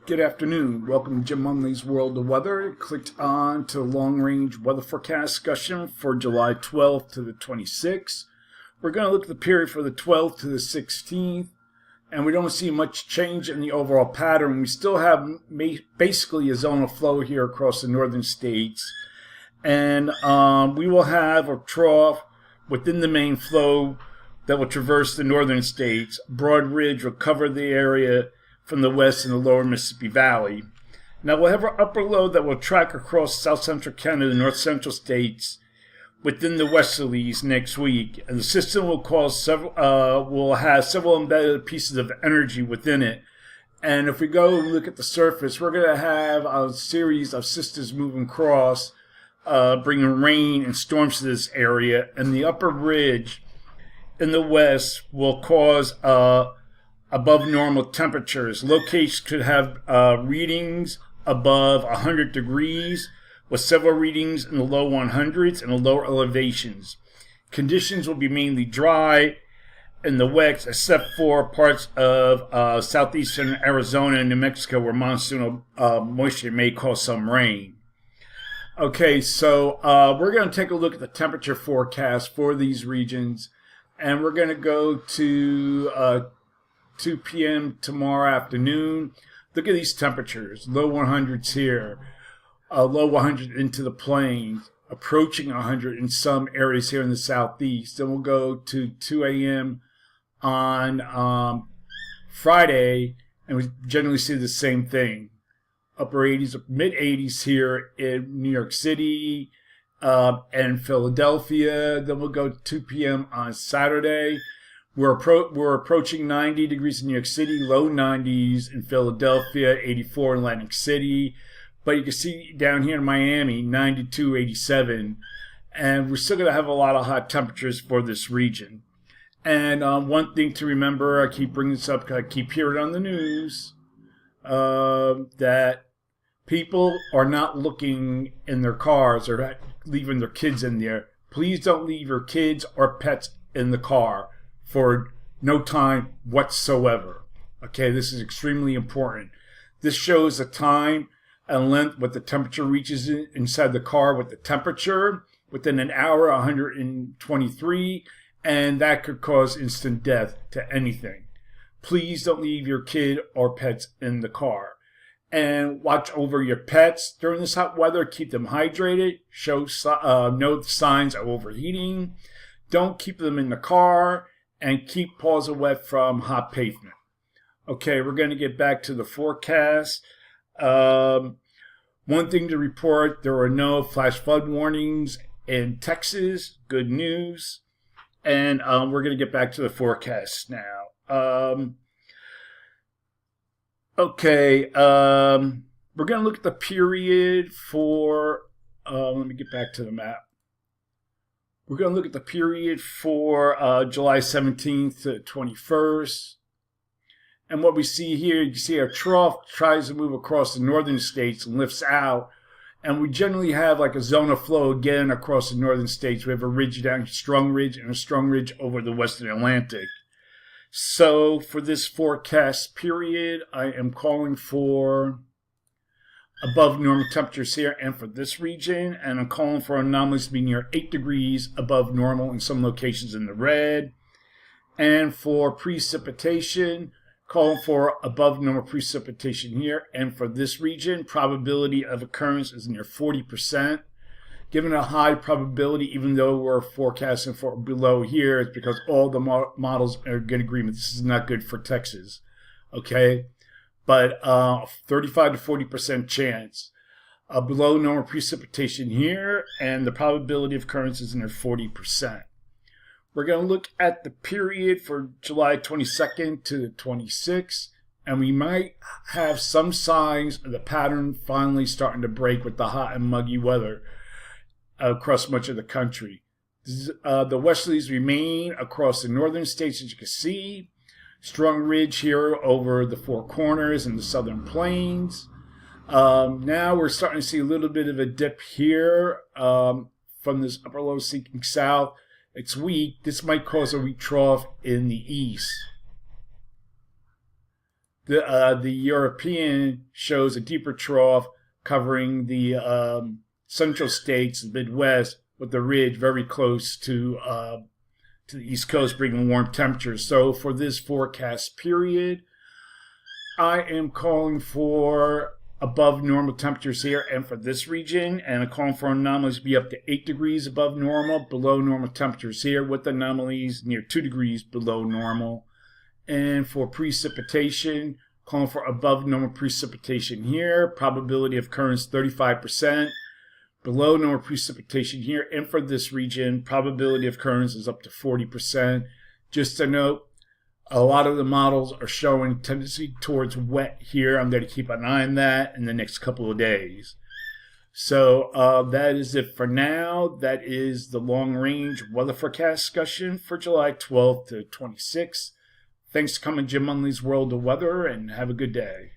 Good afternoon. Welcome to Jim Munley's World of Weather. Clicked on to the long-range weather forecast discussion for July 12th to the 26th. We're going to look at the period for the 12th to the 16th, and we don't see much change in the overall pattern. We still have basically a zone of flow here across the northern states, and we will have a trough within the main flow that will traverse the northern states. Broad ridge will cover the area from the west and the lower Mississippi Valley. Now we'll have our upper low that will track across south central Canada and north central states within the westerlies next week, and the system will have several embedded pieces of energy within it. And if we go and look at the surface, we're going to have a series of systems moving across, bringing rain and storms to this area, and the upper ridge in the west will cause above normal temperatures. Locations could have readings above 100 degrees, with several readings in the low 100s and the lower elevations. Conditions will be mainly dry in the west, except for parts of southeastern Arizona and New Mexico, where monsoonal moisture may cause some rain. Okay, so we're going to take a look at the temperature forecast for these regions, and we're going to go to 2 p.m. tomorrow afternoon. Look at these temperatures. Low 100s here. Low 100 into the plains. Approaching 100 in some areas here in the southeast. Then we'll go to 2 a.m. on Friday, and we generally see the same thing. Upper 80s, mid 80s here in New York City and Philadelphia. Then we'll go to 2 p.m. on Saturday. We're approaching 90 degrees in New York City, low 90s in Philadelphia, 84 in Atlantic City. But you can see down here in Miami, 92, 87. And we're still going to have a lot of hot temperatures for this region. And one thing to remember, I keep bringing this up because I keep hearing on the news, that people are not looking in their cars or leaving their kids in there. Please don't leave your kids or pets in the car for no time whatsoever. Okay, this is extremely important. This shows the time and length what the temperature reaches inside the car with the temperature. Within an hour, 123, and that could cause instant death to anything. Please don't leave your kid or pets in the car. And watch over your pets during this hot weather. Keep them hydrated. Note signs of overheating. Don't keep them in the car. And keep paws away from hot pavement. Okay, we're going to get back to the forecast. One thing to report, there are no flash flood warnings in Texas. Good news. And we're going to get back to the forecast now. We're going to look at the period for, let me get back to the map. We're going to look at the period for July 17th to 21st. And what we see here, you can see our trough tries to move across the northern states and lifts out. And we generally have like a zone of flow again across the northern states. We have a ridge down, strong ridge, and a strong ridge over the western Atlantic. So for this forecast period, I am calling for above normal temperatures here and for this region, and I'm calling for anomalies to be near 8 degrees above normal in some locations in the red. And for precipitation, calling for above normal precipitation here, and for this region, probability of occurrence is near 40%. Given a high probability, even though we're forecasting for below here, it's because all the models are in agreement. This is not good for Texas, okay? But 35 to 40% chance. Below normal precipitation here, and the probability of occurrence is near 40%. We're going to look at the period for July 22nd to the 26th, and we might have some signs of the pattern finally starting to break with the hot and muggy weather across much of the country. The westerlies remain across the northern states, as you can see. Strong ridge here over the Four Corners and the southern plains. Now we're starting to see a little bit of a dip here from this upper low seeking south. It's weak. This might cause a weak trough in the east. The European shows a deeper trough covering the central states, the Midwest, with the ridge very close to the East Coast, bringing warm temperatures. So for this forecast period, I am calling for above normal temperatures here and for this region, and I'm calling for anomalies to be up to 8 degrees above normal, below normal temperatures here, with anomalies near 2 degrees below normal. And for precipitation, calling for above normal precipitation here, probability of occurrence 35%, below normal precipitation here, and for this region, probability of occurrence is up to 40%. Just to note, a lot of the models are showing tendency towards wet here. I'm going to keep an eye on that in the next couple of days. So that is it for now. That is the long-range weather forecast discussion for July 12th to 26th. Thanks for coming to Jim Munley's World of Weather, and have a good day.